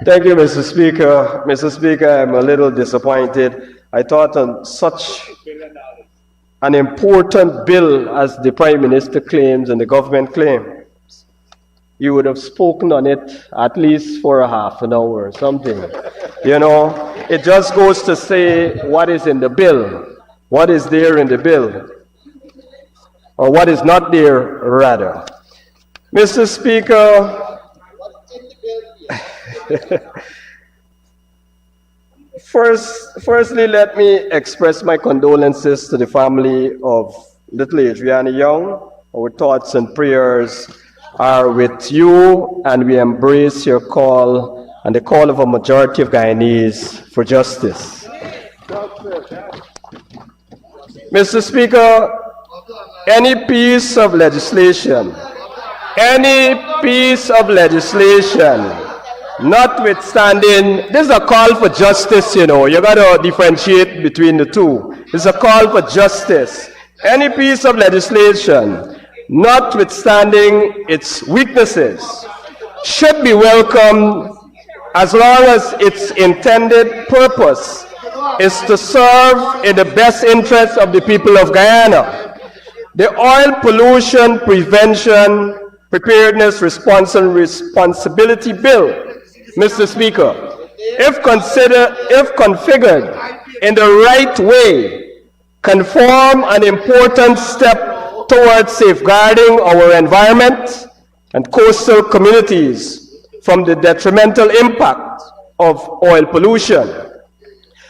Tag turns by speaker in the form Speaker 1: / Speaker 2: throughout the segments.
Speaker 1: Thank you, Mr. Speaker. Mr. Speaker, I'm a little disappointed. I thought on such an important bill as the Prime Minister claims and the government claims, you would have spoken on it at least for a half an hour or something. You know, it just goes to say what is in the bill, what is there in the bill, or what is not there, rather. Mr. Speaker, Firstly, let me express my condolences to the family of little Adriana Young. Our thoughts and prayers are with you, and we embrace your call and the call of a majority of Guyanese for justice. Mr. Speaker, any piece of legislation, notwithstanding, this is a call for justice, you know. You got to differentiate between the two. It's a call for justice. Any piece of legislation, notwithstanding its weaknesses, should be welcomed as long as its intended purpose is to serve in the best interest of the people of Guyana. The Oil Pollution Prevention, Preparedness, Responsibility Bill, Mr. Speaker, if configured in the right way, can form an important step towards safeguarding our environment and coastal communities from the detrimental impact of oil pollution.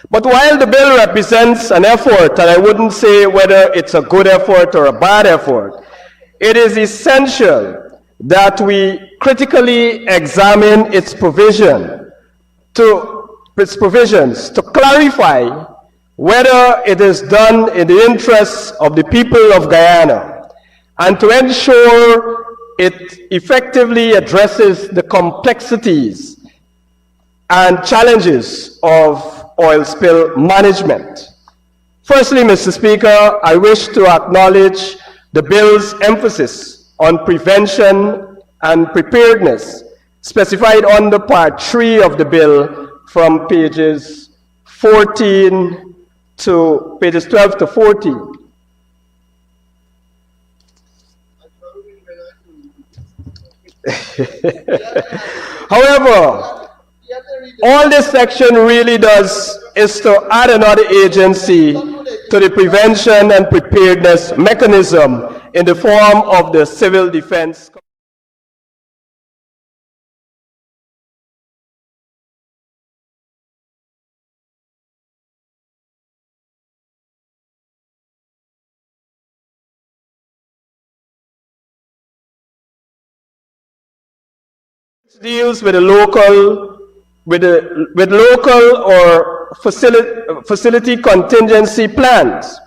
Speaker 1: But while the bill represents an effort, and I wouldn't say whether it's a good effort or a bad effort, it is essential that we critically examine its provisions to clarify whether it is done in the interests of the people of Guyana and to ensure it effectively addresses the complexities and challenges of oil spill management. Firstly, Mr. Speaker, I wish to acknowledge the bill's emphasis on prevention and preparedness, specified under Part 3 of the bill from pages 14 to pages 12 to 14. However, all this section really does is to add another agency to the prevention and preparedness mechanism in the form of the Civil Defense. Deals with local or facility contingency plans.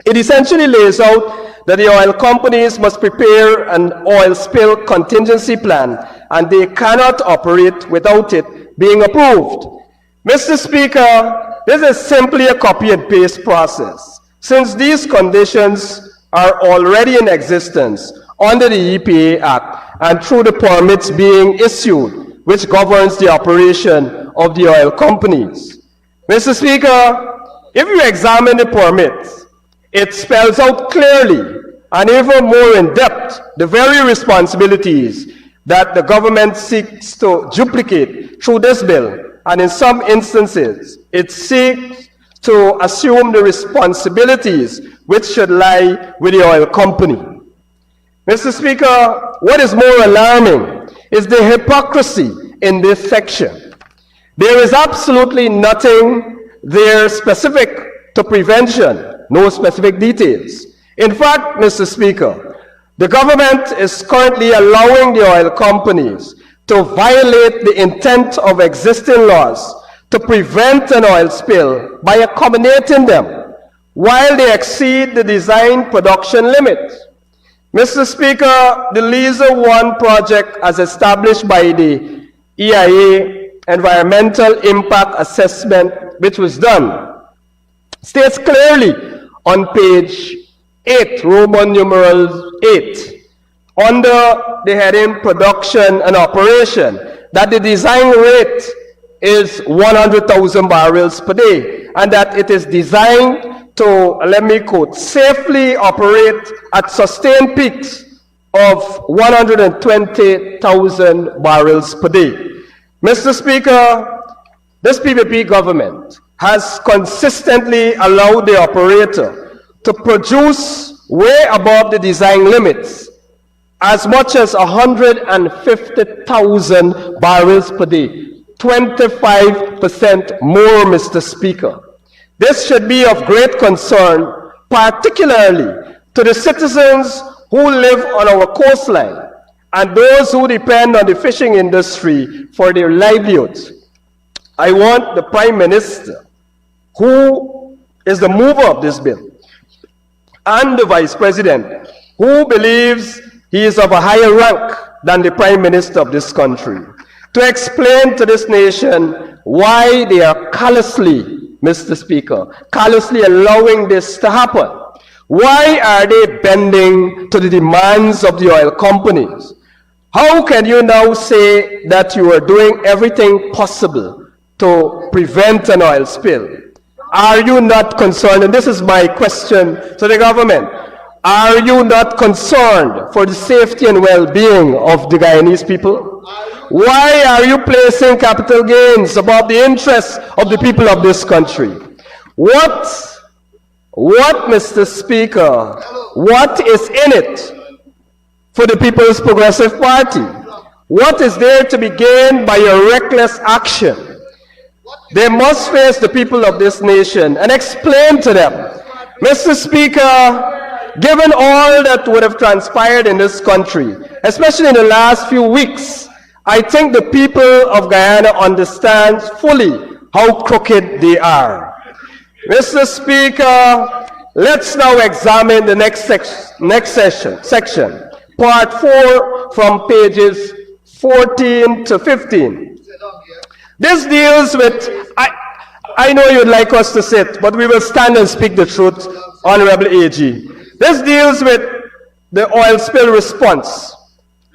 Speaker 1: It essentially lays out that the oil companies must prepare an oil spill contingency plan, and they cannot operate without it being approved. Mr. Speaker, this is simply a copy and paste process, since these conditions are already in existence under the EPA Act and through the permits being issued, which governs the operation of the oil companies. Mr. Speaker, if you examine the permits, it spells out clearly and even more in depth the very responsibilities that the government seeks to duplicate through this bill, and in some instances, it seeks to assume the responsibilities which should lie with the oil company. Mr. Speaker, what is more alarming is the hypocrisy in this section. There is absolutely nothing there specific to prevention, no specific details. In fact, Mr. Speaker, the government is currently allowing the oil companies to violate the intent of existing laws to prevent an oil spill by accommodating them while they exceed the design production limit. Mr. Speaker, the Liza 1 project, as established by the EIA Environmental Impact Assessment, which was done, states clearly on page 8, Roman numeral 8, under the heading Production and Operation, that the design rate is 100,000 barrels per day, and that it is designed to, let me quote, safely operate at sustained peaks of 120,000 barrels per day. Mr. Speaker, this PPP government has consistently allowed the operator to produce way above the design limits, as much as 150,000 barrels per day, 25% more, Mr. Speaker. This should be of great concern, particularly to the citizens who live on our coastline and those who depend on the fishing industry for their livelihoods. I want the Prime Minister, who is the mover of this bill, and the Vice President, who believes he is of a higher rank than the Prime Minister of this country, to explain to this nation why they are callously, Mr. Speaker, callously allowing this to happen. Why are they bending to the demands of the oil companies? How can you now say that you are doing everything possible to prevent an oil spill? Are you not concerned, and this is my question to the government, are you not concerned for the safety and well-being of the Guyanese people? Why are you placing capital gains above the interests of the people of this country? What, Mr. Speaker, what is in it for the People's Progressive Party? What is there to be gained by your reckless action? They must face the people of this nation and explain to them. Mr. Speaker, given all that would have transpired in this country, especially in the last few weeks, I think the people of Guyana understand fully how crooked they are. Mr. Speaker, let's now examine the next section, part 4 from pages 14 to 15. This deals with, I know you'd like us to sit, but we will stand and speak the truth, Honorable AG. This deals with the oil spill response.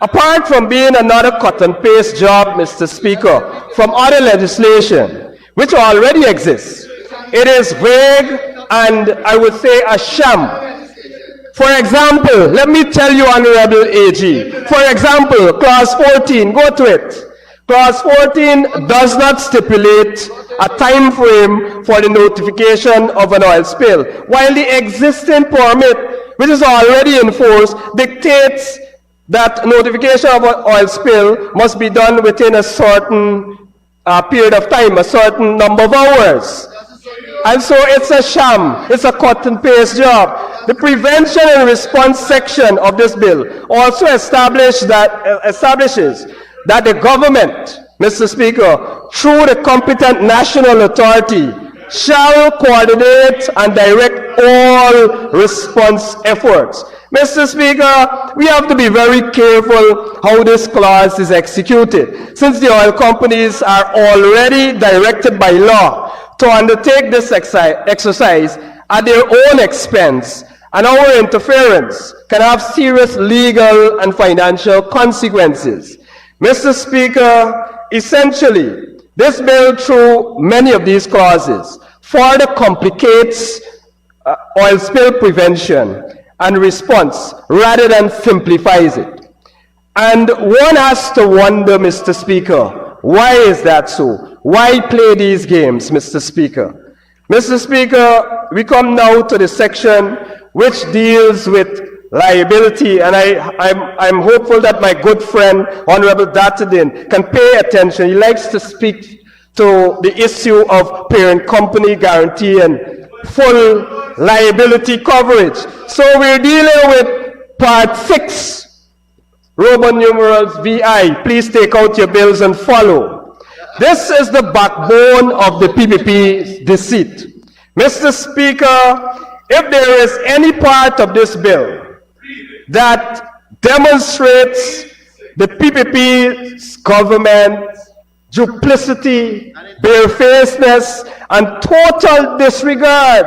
Speaker 1: Apart from being another cut and paste job, Mr. Speaker, from other legislation, which already exists, it is vague and I would say a sham. For example, let me tell you, Honorable AG, for example, clause 14, go to it. Clause 14 does not stipulate a time frame for the notification of an oil spill, while the existing permit, which is already in force, dictates that notification of an oil spill must be done within a certain period of time, a certain number of hours. And so it's a sham, it's a cut and paste job. The prevention and response section of this bill also establishes that the government, Mr. Speaker, through the competent national authority, shall coordinate and direct all response efforts. Mr. Speaker, we have to be very careful how this clause is executed, since the oil companies are already directed by law to undertake this exercise at their own expense, and our interference can have serious legal and financial consequences. Mr. Speaker, essentially, this bill, through many of these clauses, further complicates oil spill prevention and response rather than simplifies it. And one has to wonder, Mr. Speaker, why is that so? Why play these games, Mr. Speaker? Mr. Speaker, we come now to the section which deals with liability, and I'm hopeful that my good friend, Honorable Datadin, can pay attention. He likes to speak to the issue of parent company guarantee and full liability coverage. So we're dealing with part 6, Roman numerals VI. Please take out your bills and follow. This is the backbone of the PPP deceit. Mr. Speaker, if there is any part of this bill that demonstrates the PPP's government duplicity, barefacedness, and total disregard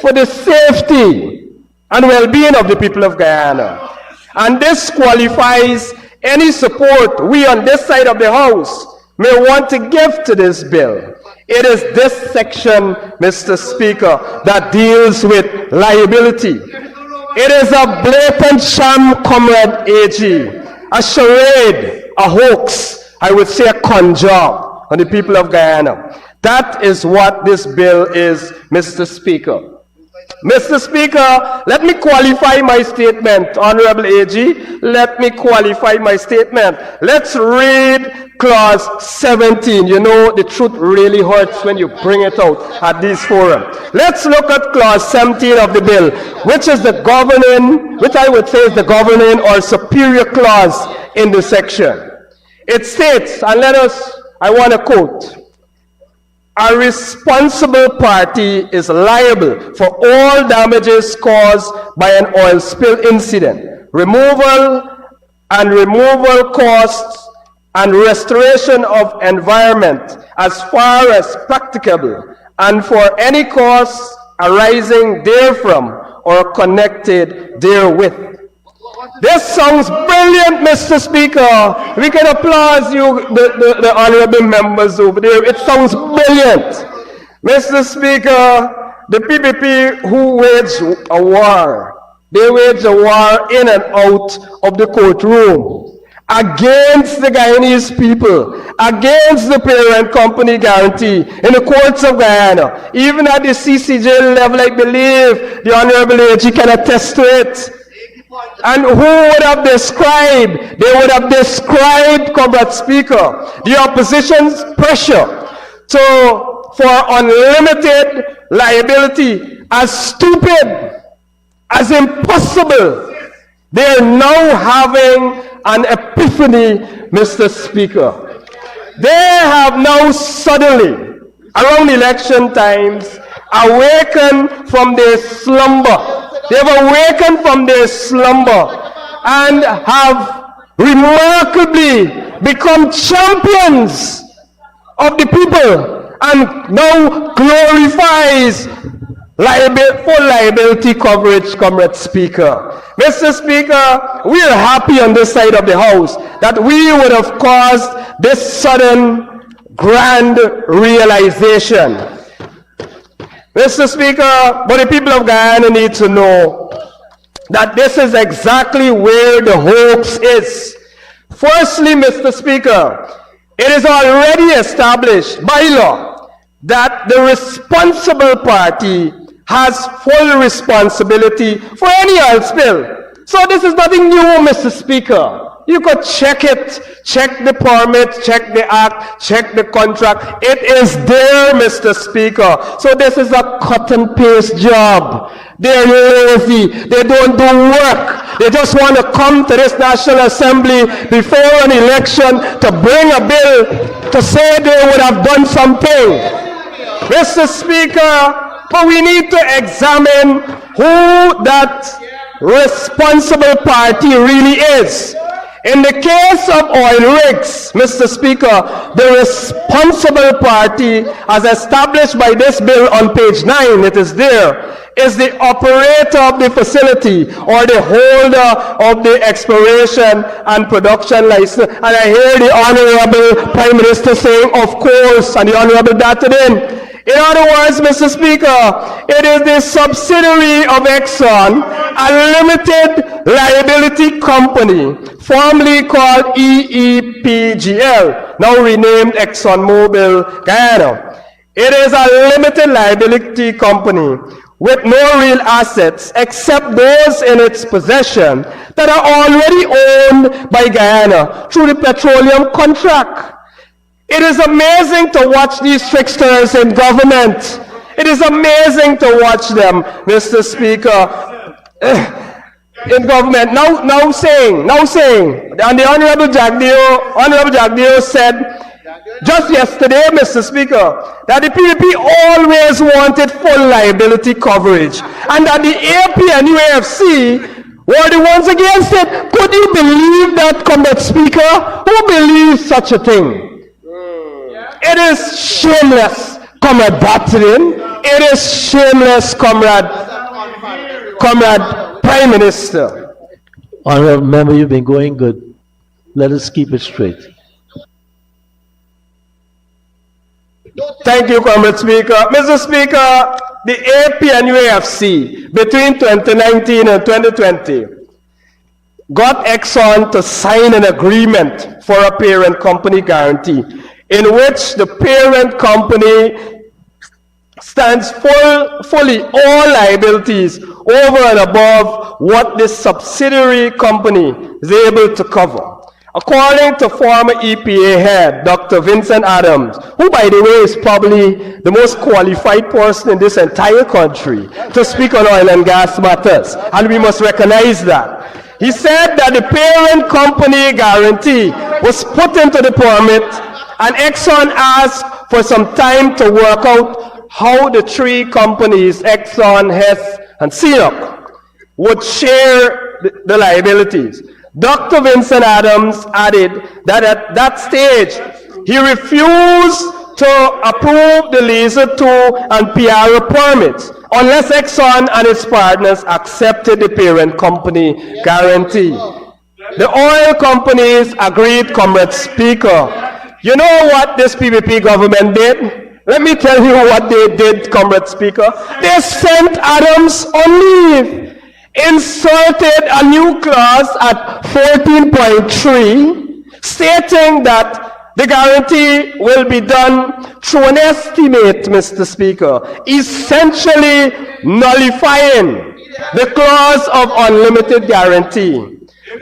Speaker 1: for the safety and well-being of the people of Guyana, and this qualifies any support we on this side of the House may want to give to this bill. It is this section, Mr. Speaker, that deals with liability. It is a blatant sham, Comrade AG, a charade, a hoax, I would say a con job on the people of Guyana. That is what this bill is, Mr. Speaker. Mr. Speaker, let me qualify my statement, Honorable AG. Let me qualify my statement. Let's read clause 17. You know, the truth really hurts when you bring it out at these forums. Let's look at clause 17 of the bill, which is the governing, which I would say is the governing or superior clause in the section. It states, and I want to quote, a responsible party is liable for all damages caused by an oil spill incident, removal costs, and restoration of environment as far as practicable, and for any costs arising therefrom or connected therewith. This sounds brilliant, Mr. Speaker. We can applaud you, the honorable members over there. It sounds brilliant. Mr. Speaker, the PPP who waged a war, they waged a war in and out of the courtroom against the Guyanese people, against the parent company guarantee in the courts of Guyana. Even at the CCJ level, I believe the Honorable AG can attest to it. And who would have described? They would have described, Comrade Speaker, the opposition's pressure for unlimited liability as stupid, as impossible. They are now having an epiphany, Mr. Speaker. They have now suddenly, around election times, awakened from their slumber. They have awakened from their slumber and have remarkably become champions of the people and now glorifies full liability coverage, Comrade Speaker. Mr. Speaker, we are happy on this side of the House that we would have caused this sudden grand realization. Mr. Speaker, but the people of Guyana need to know that this is exactly where the hoax is. Firstly, Mr. Speaker, it is already established by law that the responsible party has full responsibility for any oil spill. So this is nothing new, Mr. Speaker. You could check it, check the permit, check the act, check the contract. It is there, Mr. Speaker. So this is a cut and paste job. They're lazy. They don't do work. They just want to come to this National Assembly before an election to bring a bill to say they would have done something. Mr. Speaker, but we need to examine who that responsible party really is. In the case of oil rigs, Mr. Speaker, the responsible party, as established by this bill on page 9, it is there, is the operator of the facility or the holder of the exploration and production license. And I hear the Honorable Prime Minister saying, of course, and the Honorable Datadin. In other words, Mr. Speaker, it is the subsidiary of Exxon, a limited liability company, formerly called EEPGL, now renamed ExxonMobil Guyana. It is a limited liability company with no real assets except those in its possession that are already owned by Guyana through the petroleum contract. It is amazing to watch these tricksters in government. It is amazing to watch them, Mr. Speaker, in government. Now saying, and the Honorable Jagdeo said just yesterday, Mr. Speaker, that the PPP always wanted full liability coverage, and that the AP and UAFC were the ones against it. Could you believe that, Comrade Speaker? Who believes such a thing? It is shameless, Comrade Batrin. It is shameless, Comrade Prime Minister.
Speaker 2: Honorable member, you've been going good. Let us keep it straight.
Speaker 1: Thank you, Comrade Speaker. Mr. Speaker, the AP and UAFC between 2019 and 2020 got Exxon to sign an agreement for a parent company guarantee in which the parent company stands fully all liabilities over and above what the subsidiary company is able to cover. According to former EPA head, Dr. Vincent Adams, who by the way is probably the most qualified person in this entire country to speak on oil and gas matters, and we must recognize that. He said that the parent company guarantee was put into the permit, and Exxon asked for some time to work out how the three companies, Exxon, Hess, and CNOOC, would share the liabilities. Dr. Vincent Adams added that at that stage, he refused to approve the laser 2 and PRO permits unless Exxon and its partners accepted the parent company guarantee. The oil companies agreed, Comrade Speaker. You know what this PPP government did? Let me tell you what they did, Comrade Speaker. They sent Adams on leave, inserted a new clause at 14.3 stating that the guarantee will be done through an estimate, Mr. Speaker, essentially nullifying the clause of unlimited guarantee.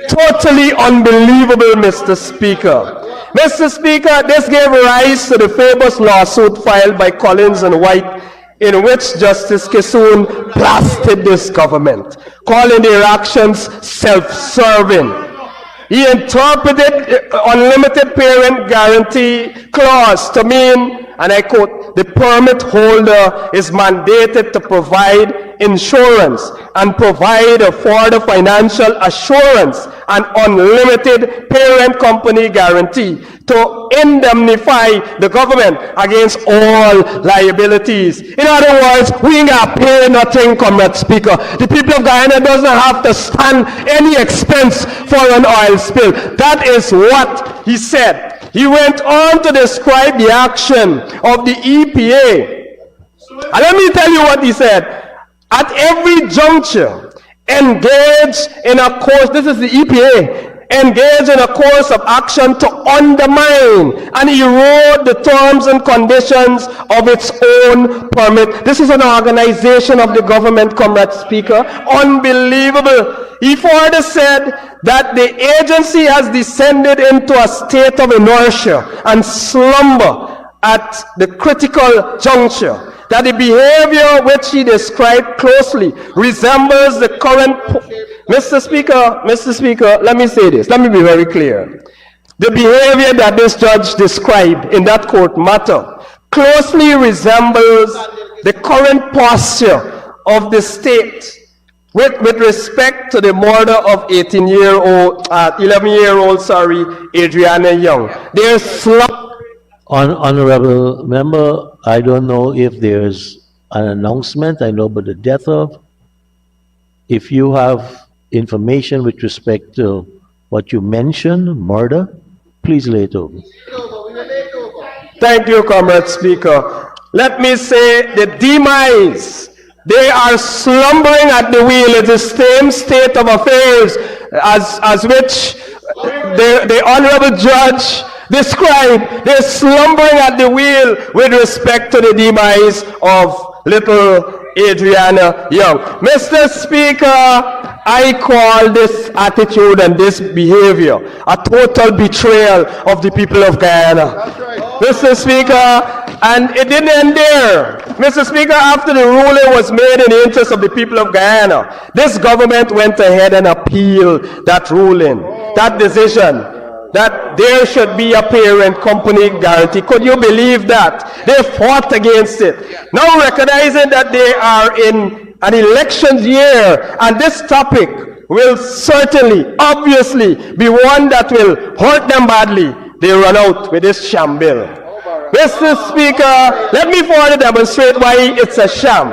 Speaker 1: Totally unbelievable, Mr. Speaker. Mr. Speaker, this gave rise to the famous lawsuit filed by Collins and White, in which Justice Kissoon blasted this government, calling their actions self-serving. He interpreted unlimited parent guarantee clause to mean, and I quote, the permit holder is mandated to provide insurance and provide a further financial assurance and unlimited parent company guarantee to indemnify the government against all liabilities. In other words, we ain't gonna pay nothing, Comrade Speaker. The people of Guyana doesn't have to stand any expense for an oil spill. That is what he said. He went on to describe the action of the EPA. And let me tell you what he said. At every juncture, engage in a course, this is the EPA, engage in a course of action to undermine and erode the terms and conditions of its own permit. This is an organization of the government, Comrade Speaker. Unbelievable. He further said that the agency has descended into a state of inertia and slumber at the critical juncture, that the behavior which he described closely resembles the current... Mr. Speaker, let me say this. Let me be very clear. The behavior that this judge described in that court matter closely resembles the current posture of the state with respect to the murder of 11-year-old, Adriana Young. They're
Speaker 2: Honorable member, I don't know if there's an announcement. I know about the death of. If you have information with respect to what you mentioned, murder, please lay it over.
Speaker 1: Thank you, Comrade Speaker. Let me say the demise. They are slumbering at the wheel. It's the same state of affairs as which the Honorable Judge described. They're slumbering at the wheel with respect to the demise of little Adriana Young. Mr. Speaker, I call this attitude and this behavior a total betrayal of the people of Guyana. Mr. Speaker, and it didn't end there. Mr. Speaker, after the ruling was made in the interest of the people of Guyana, this government went ahead and appealed that ruling, that decision, that there should be a parent company guarantee. Could you believe that? They fought against it. Now recognizing that they are in an elections year, and this topic will certainly, obviously, be one that will hurt them badly, they run out with this sham bill. Mr. Speaker, let me further demonstrate why it's a sham.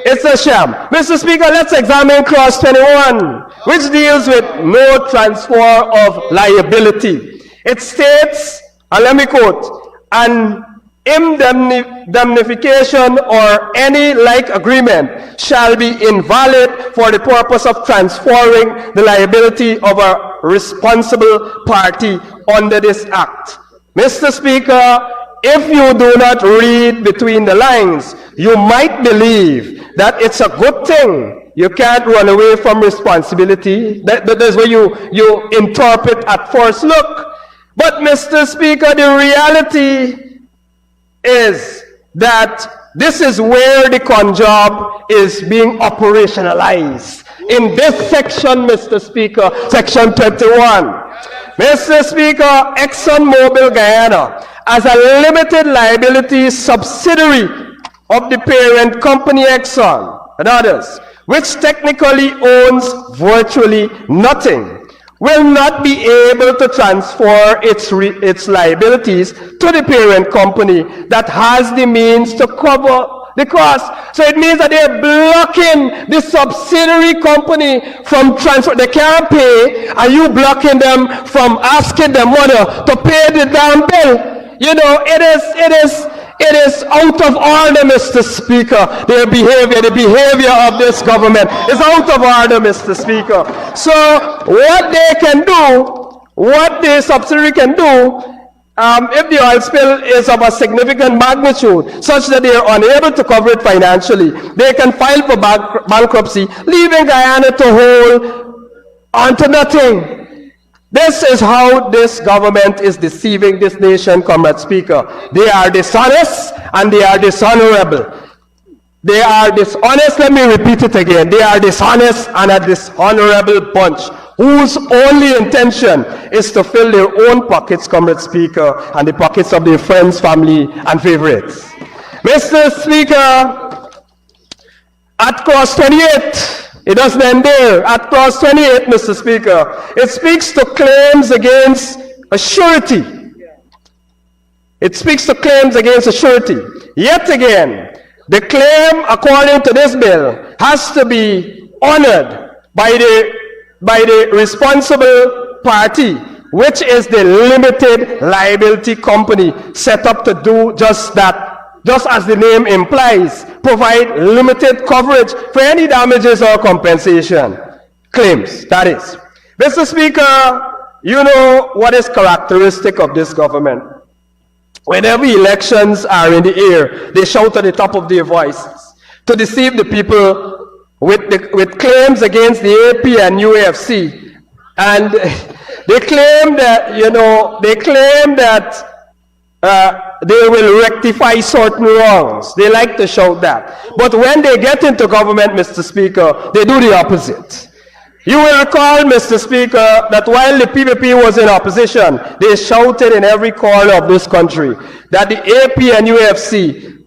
Speaker 1: It's a sham. Mr. Speaker, let's examine clause 21. which deals with no transfer of liability. It states, and let me quote, an indemnification or any like agreement shall be invalid for the purpose of transferring the liability of a responsible party under this act. Mr. Speaker, if you do not read between the lines, you might believe that it's a good thing. You can't run away from responsibility. That's what you interpret at first look. But Mr. Speaker, the reality is that this is where the con job is being operationalized. In this section, Mr. Speaker, section 21. Mr. Speaker, ExxonMobil Guyana, as a limited liability subsidiary of the parent company Exxon and others, which technically owns virtually nothing, will not be able to transfer its liabilities to the parent company that has the means to cover the cost. So it means that they're blocking the subsidiary company from transfer. They can't pay, and you blocking them from asking them money to pay the damn bill. You know, it is out of order, Mr. Speaker. The behavior of this government is out of order, Mr. Speaker. So what they can do, what the subsidiary can do, if the oil spill is of a significant magnitude, such that they are unable to cover it financially, they can file for bankruptcy, leaving Guyana to hold onto nothing. This is how this government is deceiving this nation, Comrade Speaker. They are dishonest and they are dishonorable. They are dishonest, let me repeat it again. They are dishonest and a dishonorable bunch whose only intention is to fill their own pockets, Comrade Speaker, and the pockets of their friends, family, and favorites. Mr. Speaker, at clause 28, it doesn't end there. At clause 28, Mr. Speaker, it speaks to claims against a surety. It speaks to claims against a surety. Yet again, the claim, according to this bill, has to be honored by the responsible party, which is the limited liability company set up to do just that. Just as the name implies, provide limited coverage for any damages or compensation claims, that is. Mr. Speaker, you know what is characteristic of this government. Whenever elections are in the air, they shout at the top of their voices to deceive the people with claims against the AP and UAFC. And they claim that, they will rectify certain wrongs. They like to shout that. But when they get into government, Mr. Speaker, they do the opposite. You will recall, Mr. Speaker, that while the PPP was in opposition, they shouted in every corner of this country that the AP and UFC,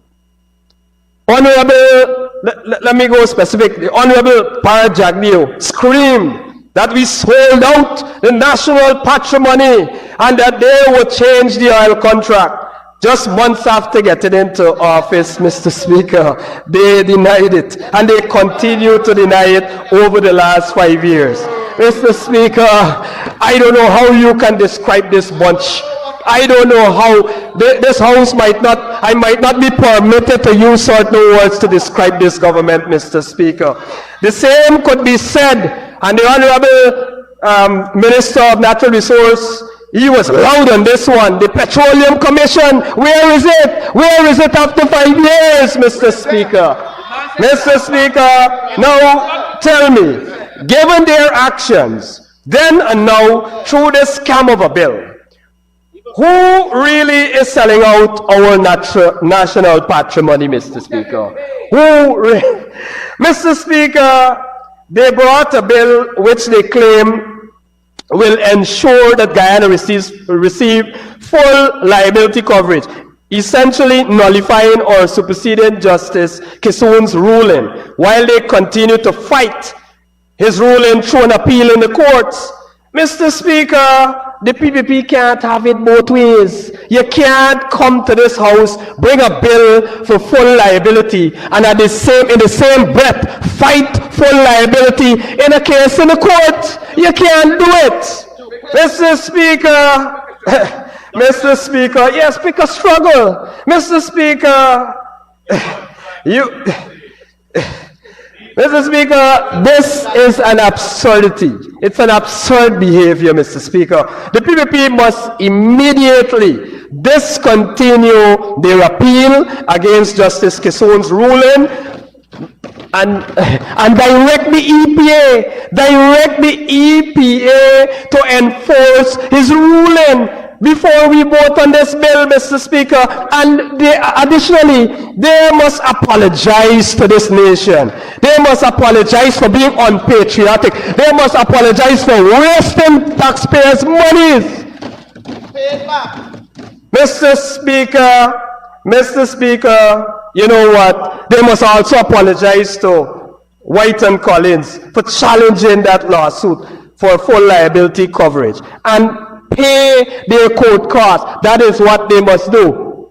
Speaker 1: let me go specific, the Honorable Parajagnew screamed that we sold out the national patrimony and that they would change the oil contract. Just months after getting into office, Mr. Speaker, they denied it, and they continue to deny it over the last 5 years. Mr. Speaker, I don't know how you can describe this bunch. I don't know how this house might not be permitted to use certain words to describe this government, Mr. Speaker. The same could be said, and the Honorable Minister of Natural Resources, he was loud on this one. The Petroleum Commission, where is it? Where is it after 5 years, Mr. Speaker? Mr. Speaker, now tell me, given their actions, then and now, through this scam of a bill, who really is selling out our national patrimony, Mr. Speaker? Mr. Speaker, they brought a bill which they claim will ensure that Guyana receive full liability coverage, essentially nullifying or superseding Justice Kissoon's ruling, while they continue to fight his ruling through an appeal in the courts. Mr. Speaker, the PPP can't have it both ways. You can't come to this house, bring a bill for full liability, and in the same breath, fight full liability in a case in the court. You can't do it. Mr. Speaker, Mr. Speaker, yes, pick a struggle. Mr. Speaker, Mr. Speaker, this is an absurdity. It's an absurd behavior, Mr. Speaker. The PPP must immediately discontinue their appeal against Justice Kissoon's ruling and direct the EPA to enforce his ruling before we vote on this bill, Mr. Speaker. And additionally, they must apologize to this nation. They must apologize for being unpatriotic. They must apologize for wasting taxpayers' monies. Mr. Speaker, you know what? They must also apologize to White and Collins for challenging that lawsuit for full liability coverage and pay their court costs. That is what they must do.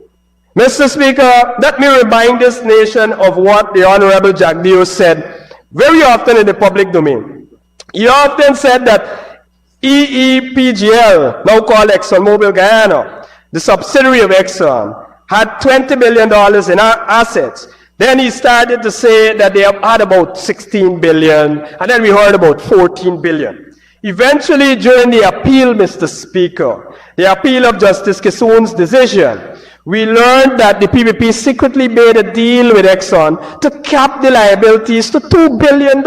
Speaker 1: Mr. Speaker, let me remind this nation of what the Honorable Jagdeo said very often in the public domain. He often said that EEPGL, now called ExxonMobil Guyana, the subsidiary of Exxon, had $20 billion in assets. Then he started to say that they had about 16 billion, and then we heard about 14 billion. Eventually, during the appeal, Mr. Speaker, the appeal of Justice Kissoon's decision, we learned that the PPP secretly made a deal with Exxon to cap the liabilities to $2 billion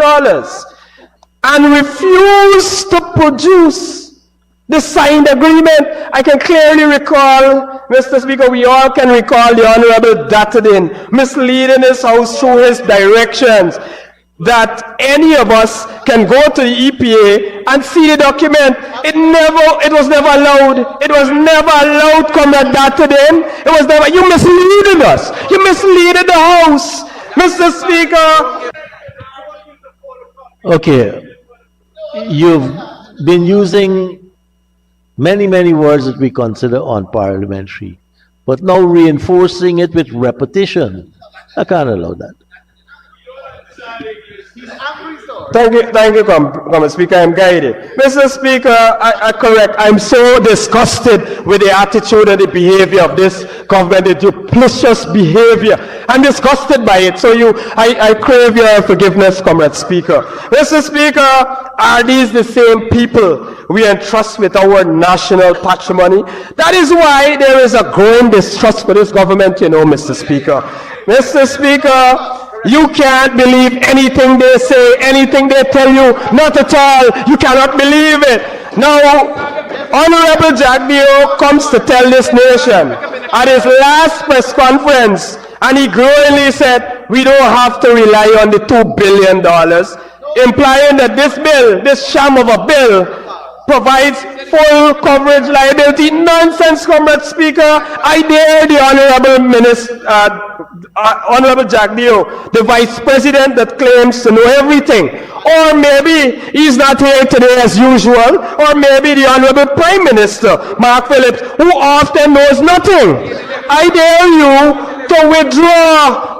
Speaker 1: and refused to produce the signed agreement. I can clearly recall, Mr. Speaker, we all can recall the Honorable Dattadin misleading this House through his directions that any of us can go to the EPA and see the document. It was never allowed. It was never allowed, Comrade Dattadin. It was never. You misleaded us. You misleaded the House, Mr. Speaker.
Speaker 2: Okay, you've been using many words that we consider unparliamentary, but now reinforcing it with repetition. I can't allow that.
Speaker 1: Thank you, Comrade Speaker. I'm guided. Mr. Speaker, I correct. I'm so disgusted with the attitude and the behavior of this government, the duplicitous behavior. I'm disgusted by it. So I crave your forgiveness, Comrade Speaker. Mr. Speaker, are these the same people we entrust with our national patrimony? That is why there is a growing distrust for this government, you know, Mr. Speaker. Mr. Speaker, you can't believe anything they say, anything they tell you. Not at all. You cannot believe it. Now, Honorable Jagdeo comes to tell this nation at his last press conference, and he glowingly said, we don't have to rely on the $2 billion, implying that this bill, this sham of a bill, provides full coverage liability. Nonsense, Comrade Speaker. I dare the Honorable Jagdeo, the Vice President that claims to know everything. Or maybe he's not here today as usual. Or maybe the Honorable Prime Minister, Mark Phillips, who often knows nothing. I dare you to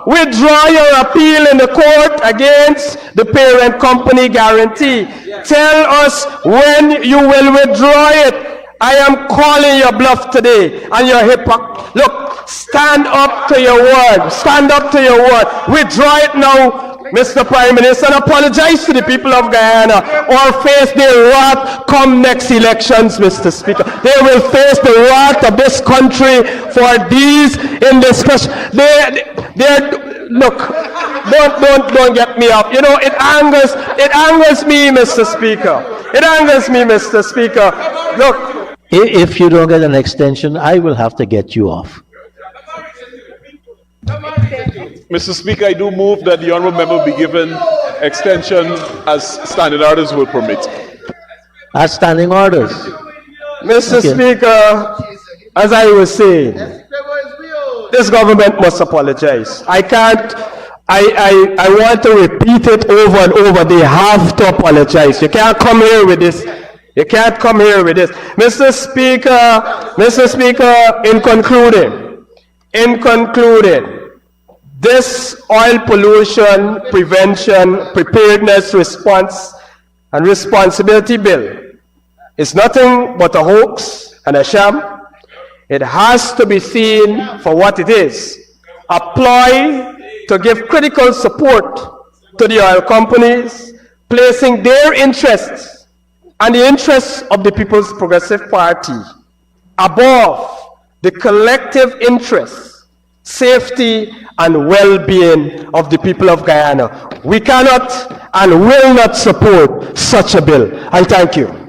Speaker 1: withdraw your appeal in the court against the parent company guarantee. Tell us when you will withdraw it. I am calling your bluff today, and you're hypocrite. Look, stand up to your word. Stand up to your word. Withdraw it now, Mr. Prime Minister, and apologize to the people of Guyana, or face their wrath come next elections, Mr. Speaker. They will face the wrath of this country for these indiscretion. Look, don't get me up. You know, it angers me, Mr. Speaker. It angers me, Mr. Speaker. Look.
Speaker 2: If you don't get an extension, I will have to get you off.
Speaker 3: Mr. Speaker, I do move that the honourable member be given extension as standing orders will permit.
Speaker 2: As standing orders.
Speaker 1: Mr. Speaker, as I was saying, this government must apologize. I want to repeat it over and over. They have to apologize. You can't come here with this You can't come here with this. Mr. Speaker, in concluding, this oil pollution prevention, preparedness, response, and responsibility bill is nothing but a hoax and a sham. It has to be seen for what it is, a ploy to give critical support to the oil companies, placing their interests and the interests of the People's Progressive Party above the collective interests, safety, and well-being of the people of Guyana. We cannot and will not support such a bill. I thank you.